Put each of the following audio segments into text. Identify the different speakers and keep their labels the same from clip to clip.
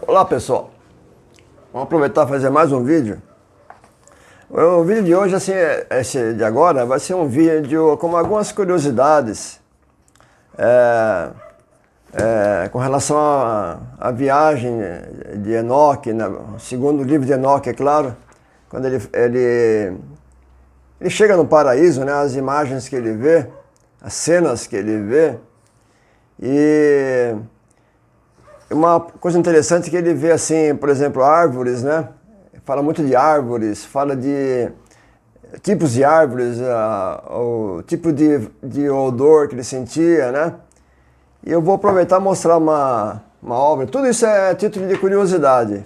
Speaker 1: Olá pessoal, vamos aproveitar e fazer mais um vídeo. O vídeo de hoje, assim, esse de agora, vai ser um vídeo com algumas curiosidades com relação à viagem de Enoque, segundo o livro de Enoque, é claro, quando ele chega no paraíso, né, as imagens que ele vê, as cenas que ele vê, e uma coisa interessante é que ele vê, assim, por exemplo, árvores, né? Fala muito de árvores, fala de tipos de árvores, o tipo de odor que ele sentia, né? E eu vou aproveitar e mostrar uma obra. Tudo isso é título de curiosidade.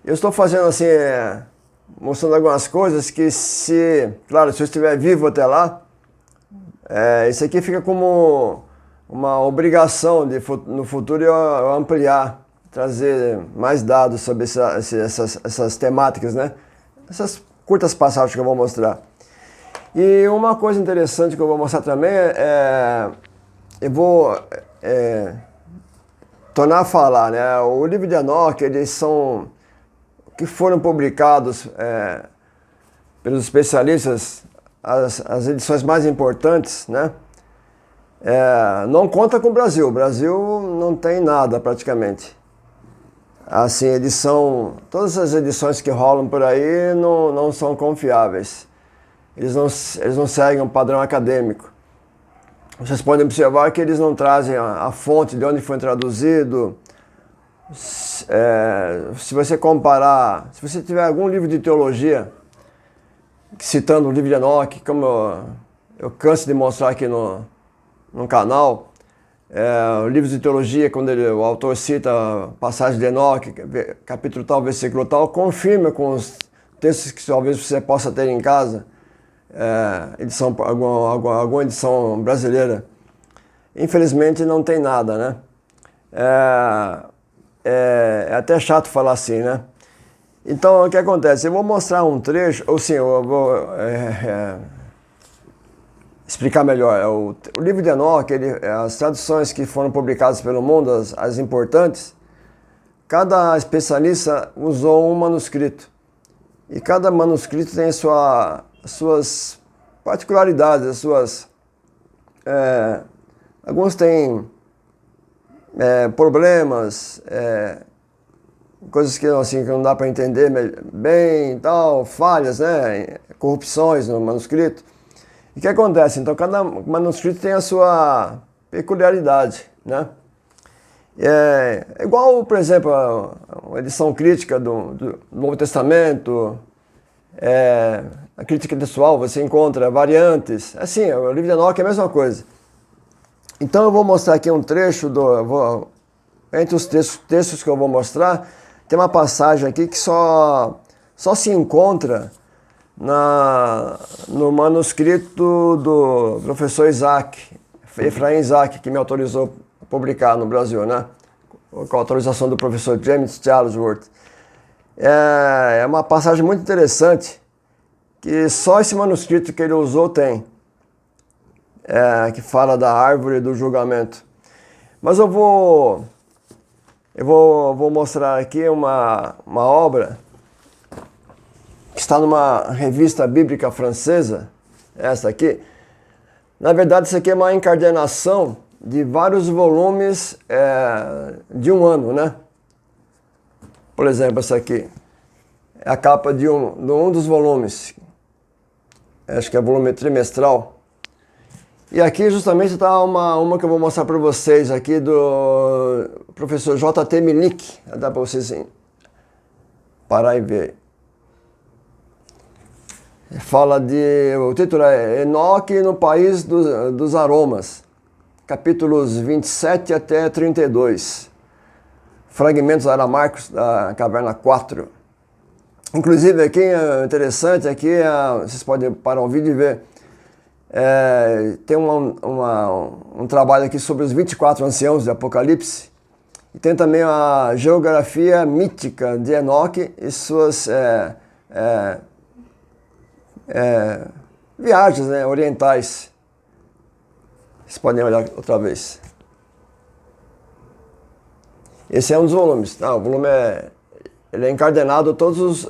Speaker 1: Eu estou fazendo assim, mostrando algumas coisas que claro, se eu estiver vivo até lá, isso aqui fica como uma obrigação no futuro eu ampliar, trazer mais dados sobre essas temáticas, né? Essas curtas passagens que eu vou mostrar. E uma coisa interessante que eu vou mostrar também eu vou tornar a falar, né? O livro de Enoque, eles são que foram publicados pelos especialistas, as edições mais importantes, né? Não conta com o Brasil. O Brasil não tem nada praticamente. Assim, todas as edições que rolam por aí não são confiáveis. Eles não seguem um padrão acadêmico. Vocês podem observar que eles não trazem a fonte de onde foi traduzido. Se você comparar, se você tiver algum livro de teologia citando o livro de Enoque, como eu canso de mostrar aqui no canal, livros de teologia, quando o autor cita a passagem de Enoque, capítulo tal, versículo tal, confirma com os textos que talvez você possa ter em casa, alguma edição brasileira. Infelizmente não tem nada, né? É até chato falar assim, né? Então, o que acontece? Eu vou mostrar um trecho, ou sim, eu vou explicar melhor. O livro de Enoque, as traduções que foram publicadas pelo mundo, as importantes, cada especialista usou um manuscrito. E cada manuscrito tem suas particularidades, alguns têm problemas, coisas que não dá para entender bem, tal, falhas, né, corrupções no manuscrito. E o que acontece? Então, cada manuscrito tem a sua peculiaridade, né? É igual, por exemplo, a edição crítica do Novo Testamento, a crítica textual, você encontra variantes. Assim, o livro de Enoque é a mesma coisa. Então, eu vou mostrar aqui um trecho, entre os textos que eu vou mostrar, tem uma passagem aqui que só se encontra no manuscrito do professor Efraim Isaac, que me autorizou a publicar no Brasil, né? Com a autorização do professor James Charlesworth. É uma passagem muito interessante, que só esse manuscrito que ele usou tem, que fala da árvore do julgamento. Mas eu vou mostrar aqui uma obra que está numa revista bíblica francesa, essa aqui. Na verdade, isso aqui é uma encadernação de vários volumes de um ano, né? Por exemplo, essa aqui é a capa de um dos volumes. Acho que é volume trimestral. E aqui justamente está uma que eu vou mostrar para vocês aqui do professor J.T. Milik. Dá para vocês parar e ver. O título é Enoque no País dos Aromas, capítulos 27 até 32, fragmentos aramarcos da Caverna 4. Inclusive aqui é interessante, vocês podem parar o vídeo e ver, tem um trabalho aqui sobre os 24 anciãos de Apocalipse, e tem também a geografia mítica de Enoque e suas viagens, né, orientais. Vocês podem olhar outra vez. Esse é um dos volumes. O volume ele é encadenado a todas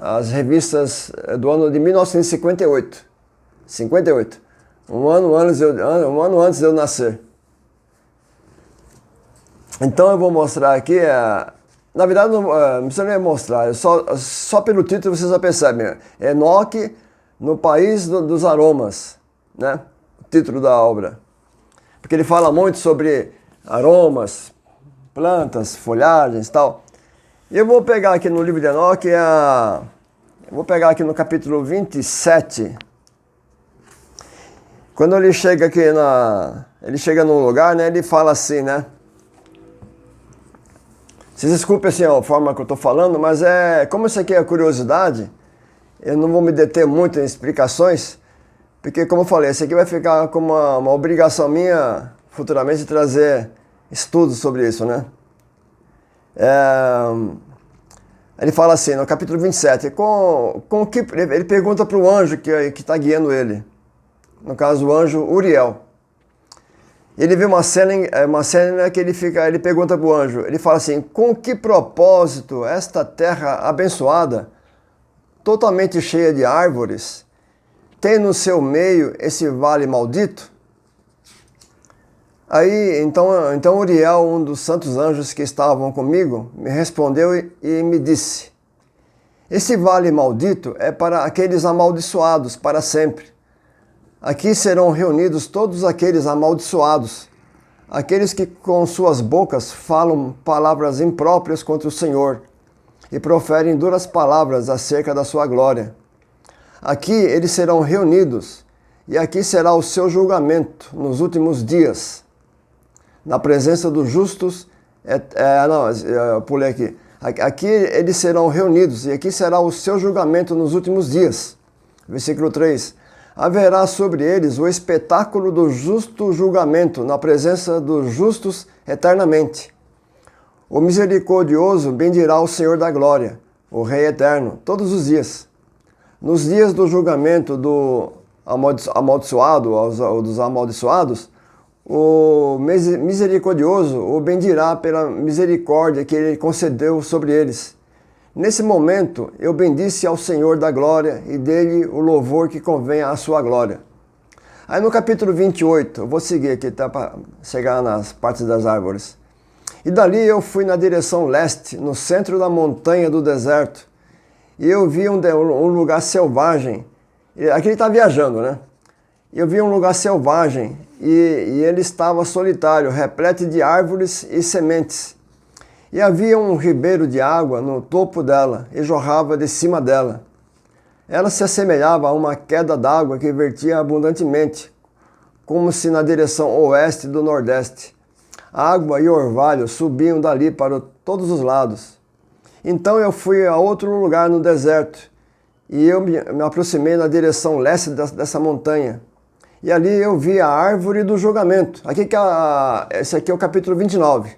Speaker 1: as revistas do ano de 1958. 58. Um ano antes de eu nascer. Então eu vou mostrar aqui, na verdade não precisa nem mostrar, só pelo título vocês já percebem. Enoque no País dos Aromas, né? O título da obra. Porque ele fala muito sobre aromas, plantas, folhagens e tal. E eu vou pegar aqui no livro de Enoque, eu vou pegar aqui no capítulo 27. Quando ele chega aqui ele chega num lugar, né, ele fala assim, né? Vocês desculpem assim, a forma que eu estou falando, mas como isso aqui é curiosidade, eu não vou me deter muito em explicações, porque como eu falei, isso aqui vai ficar como uma obrigação minha futuramente de trazer estudos sobre isso, né? Ele fala assim, no capítulo 27, ele pergunta para o anjo que está guiando ele, no caso o anjo Uriel. Ele vê uma cena que ele pergunta para o anjo, ele fala assim, com que propósito esta terra abençoada, totalmente cheia de árvores, tem no seu meio esse vale maldito? Aí, então Uriel, um dos santos anjos que estavam comigo, me respondeu e me disse, esse vale maldito é para aqueles amaldiçoados para sempre. Aqui serão reunidos todos aqueles amaldiçoados, aqueles que com suas bocas falam palavras impróprias contra o Senhor e proferem duras palavras acerca da sua glória. Aqui eles serão reunidos e aqui será o seu julgamento nos últimos dias. Na presença dos justos, eu pulei aqui. Aqui eles serão reunidos e aqui será o seu julgamento nos últimos dias. Versículo 3. Haverá sobre eles o espetáculo do justo julgamento na presença dos justos eternamente. O misericordioso bendirá o Senhor da glória, o Rei eterno, todos os dias. Nos dias do julgamento do amaldiçoado ou dos amaldiçoados, o misericordioso o bendirá pela misericórdia que ele concedeu sobre eles. Nesse momento, eu bendisse ao Senhor da glória e dele o louvor que convém à sua glória. Aí no capítulo 28, eu vou seguir aqui até para chegar nas partes das árvores. E dali eu fui na direção leste, no centro da montanha do deserto, e eu vi um lugar selvagem. Aqui ele está viajando, né? Eu vi um lugar selvagem e ele estava solitário, repleto de árvores e sementes. E havia um ribeiro de água no topo dela e jorrava de cima dela. Ela se assemelhava a uma queda d'água que vertia abundantemente, como se na direção oeste do nordeste. Água e orvalho subiam dali para todos os lados. Então eu fui a outro lugar no deserto e eu me aproximei na direção leste dessa montanha. E ali eu vi a árvore do julgamento. Esse aqui é o capítulo 29.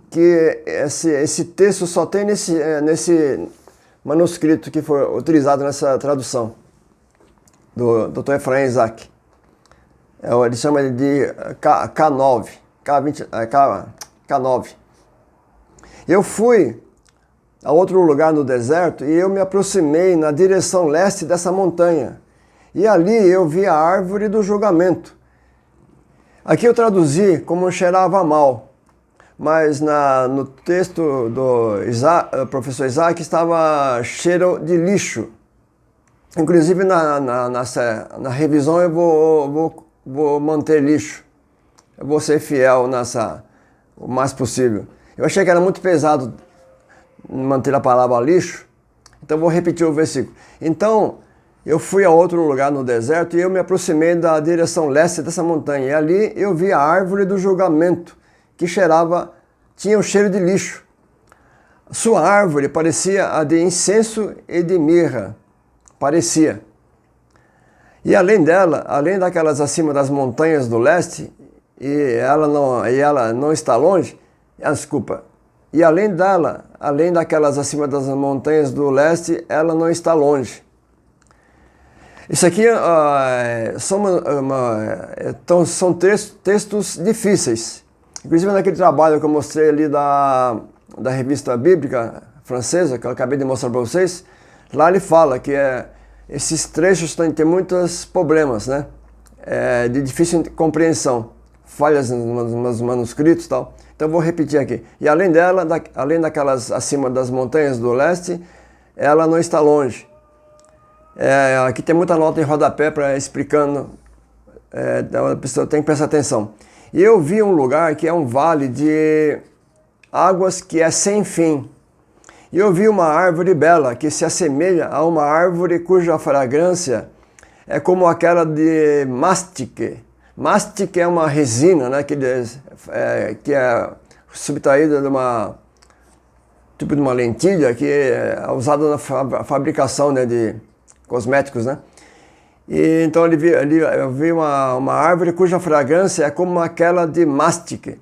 Speaker 1: Que esse texto só tem nesse manuscrito que foi utilizado nessa tradução do Dr. Efraim Isaac. Ele chama de K9. K9. Eu fui a outro lugar no deserto e eu me aproximei na direção leste dessa montanha. E ali eu vi a árvore do julgamento. Aqui eu traduzi como cheirava mal. Mas no texto do professor Isaac estava cheiro de lixo. Inclusive na revisão eu vou manter lixo. Eu vou ser fiel o mais possível. Eu achei que era muito pesado manter a palavra lixo, então vou repetir o versículo. Então eu fui a outro lugar no deserto e eu me aproximei da direção leste dessa montanha. E ali eu vi a árvore do julgamento, que tinha um cheiro de lixo. Sua árvore parecia a de incenso e de mirra. Parecia. E além dela, além daquelas acima das montanhas do leste, e ela não está longe, e além daquelas acima das montanhas do leste, ela não está longe. Isso aqui são textos difíceis. Inclusive naquele trabalho que eu mostrei ali da revista bíblica francesa, que eu acabei de mostrar para vocês, lá ele fala que esses trechos têm muitos problemas, né? De difícil compreensão, falhas nos manuscritos e tal. Então eu vou repetir aqui. E além dela, além daquelas acima das montanhas do leste, ela não está longe. Aqui tem muita nota em rodapé para explicando, então a pessoa tem que prestar atenção. E eu vi um lugar que é um vale de águas que é sem fim. E eu vi uma árvore bela que se assemelha a uma árvore cuja fragrância é como aquela de mastique. Mastique é uma resina, né, que é subtraída de uma tipo de uma lentilha que é usada na fabricação, né, de cosméticos, né? E então eu vi uma árvore cuja fragrância é como aquela de mastique.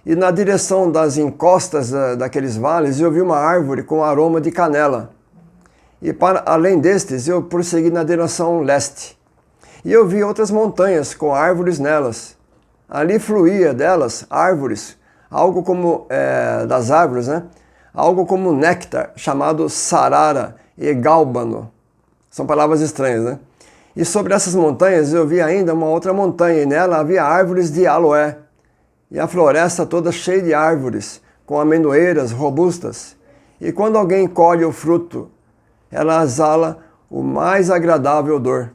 Speaker 1: E na direção das encostas daqueles vales eu vi uma árvore com aroma de canela. E além destes eu prossegui na direção leste. E eu vi outras montanhas com árvores nelas. Ali fluía delas árvores, algo como das árvores, né? Algo como néctar, chamado sarara e gálbano. São palavras estranhas, né? E sobre essas montanhas eu vi ainda uma outra montanha, e nela havia árvores de aloé. E a floresta toda cheia de árvores, com amendoeiras robustas. E quando alguém colhe o fruto, ela exala o mais agradável odor.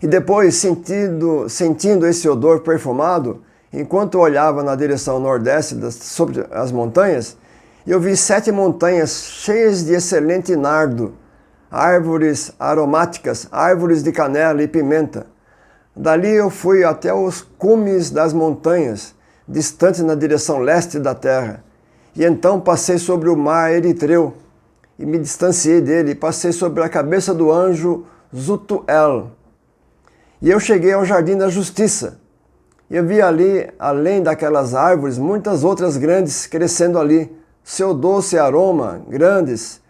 Speaker 1: E depois, sentindo esse odor perfumado, enquanto eu olhava na direção nordeste sobre as montanhas, eu vi 7 montanhas cheias de excelente nardo, árvores aromáticas, árvores de canela e pimenta. Dali eu fui até os cumes das montanhas, distantes na direção leste da terra. E então passei sobre o mar Eritreu, e me distanciei dele, e passei sobre a cabeça do anjo Zutuel. E eu cheguei ao Jardim da Justiça. Eu vi ali, além daquelas árvores, muitas outras grandes crescendo ali, seu doce aroma, grandes,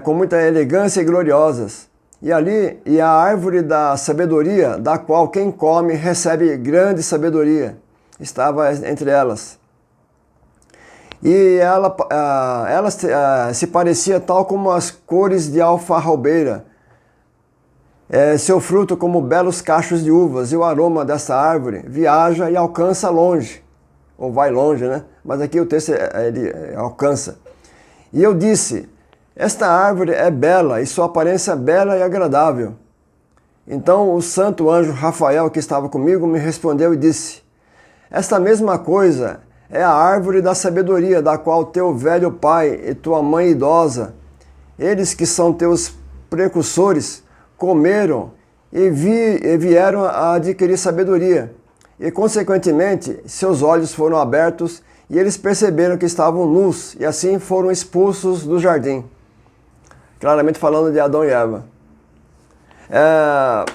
Speaker 1: com muita elegância e gloriosas. E a árvore da sabedoria, da qual quem come recebe grande sabedoria, estava entre elas. E ela se parecia tal como as cores de alfarrobeira, seu fruto como belos cachos de uvas, e o aroma dessa árvore viaja e alcança longe, ou vai longe, né? Mas aqui o texto ele alcança. E eu disse: esta árvore é bela, e sua aparência é bela e agradável. Então o santo anjo Rafael, que estava comigo, me respondeu e disse: esta mesma coisa é a árvore da sabedoria, da qual teu velho pai e tua mãe idosa, eles que são teus precursores, comeram e vieram a adquirir sabedoria. E, consequentemente, seus olhos foram abertos e eles perceberam que estavam nus, e assim foram expulsos do jardim. Claramente falando de Adão e Eva.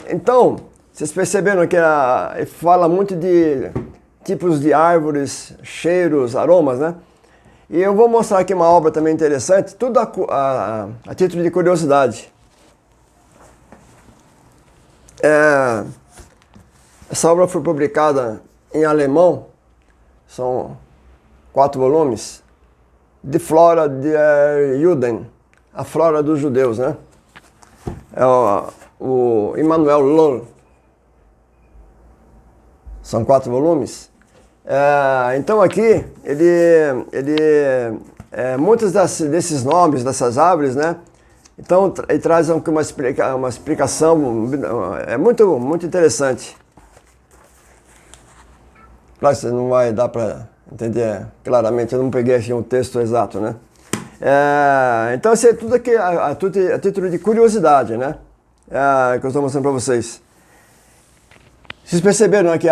Speaker 1: Então, vocês perceberam que fala muito de tipos de árvores, cheiros, aromas, né? E eu vou mostrar aqui uma obra também interessante, tudo a título de curiosidade. Essa obra foi publicada em alemão, são 4 volumes, de Flora der Juden, a Flora dos Judeus, né? O Immanuel Lohr. São 4 volumes. Então aqui, muitos desses nomes, dessas árvores, né? Então ele traz uma explicação, muito interessante. Claro que você não vai dar para entender claramente, eu não peguei aqui um texto exato, né? Então isso é tudo aqui a título de curiosidade, né? Que eu estou mostrando para vocês. Vocês perceberam, né, que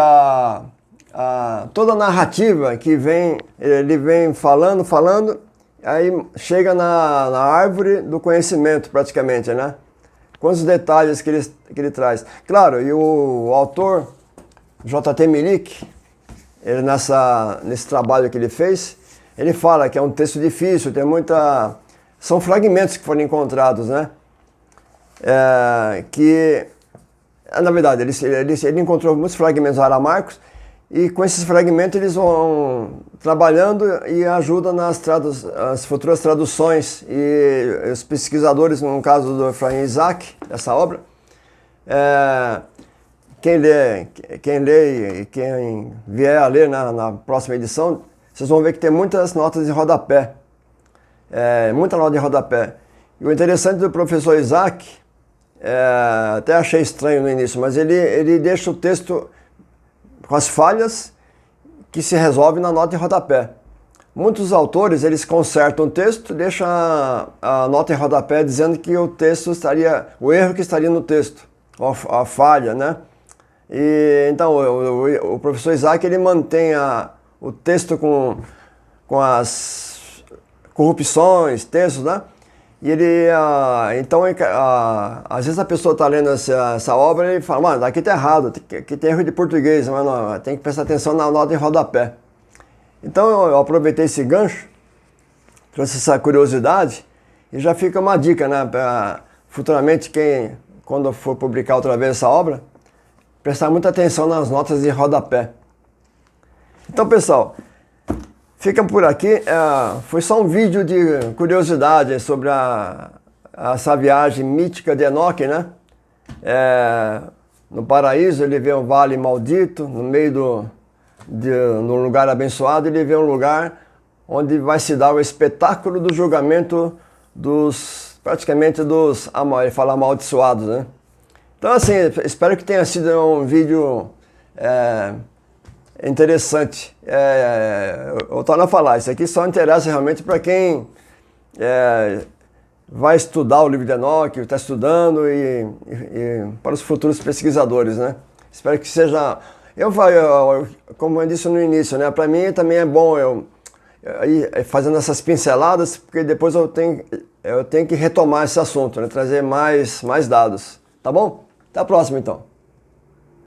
Speaker 1: toda a narrativa que ele vem falando, aí chega na árvore do conhecimento praticamente, né? Quantos detalhes que ele traz. Claro, e o autor, J.T. Milik, ele nesse trabalho que ele fez, ele fala que é um texto difícil, são fragmentos que foram encontrados, né? Na verdade, ele encontrou muitos fragmentos aramaicos E com esses fragmentos eles vão trabalhando e ajudam nas as futuras traduções. E os pesquisadores, no caso do Efraim Isaac, dessa obra, quem lê e quem vier a ler na próxima edição, vocês vão ver que tem muitas notas de rodapé. Muita nota de rodapé. E o interessante do professor Isaac, até achei estranho no início, mas ele deixa o texto com as falhas que se resolve na nota de rodapé. Muitos autores, eles consertam o texto, deixam a nota em rodapé dizendo que o erro que estaria no texto, a falha, né? E então o professor Isaac, ele mantém o texto com as corrupções, textos, né? E ele, então, às vezes a pessoa está lendo essa obra e fala, mano, aqui tá errado, aqui tem erro de português, mas não, tem que prestar atenção na nota em rodapé. Então eu aproveitei esse gancho, trouxe essa curiosidade e já fica uma dica, né, para futuramente quando for publicar outra vez essa obra, prestar muita atenção nas notas de rodapé. Então, pessoal, fica por aqui. Foi só um vídeo de curiosidade sobre essa viagem mítica de Enoque, né? No paraíso ele vê um vale maldito, no meio num lugar abençoado, ele vê um lugar onde vai se dar o espetáculo do julgamento praticamente dos, ele fala amaldiçoados, né? Então, assim, espero que tenha sido um vídeo interessante. Eu torno a falar, isso aqui só interessa realmente para quem vai estudar o livro de Enoque, está estudando e para os futuros pesquisadores, né? Espero que seja... como eu disse no início, né? Para mim também é bom eu ir fazendo essas pinceladas, porque depois eu tenho que retomar esse assunto, né? Trazer mais dados, tá bom? Até a próxima, então.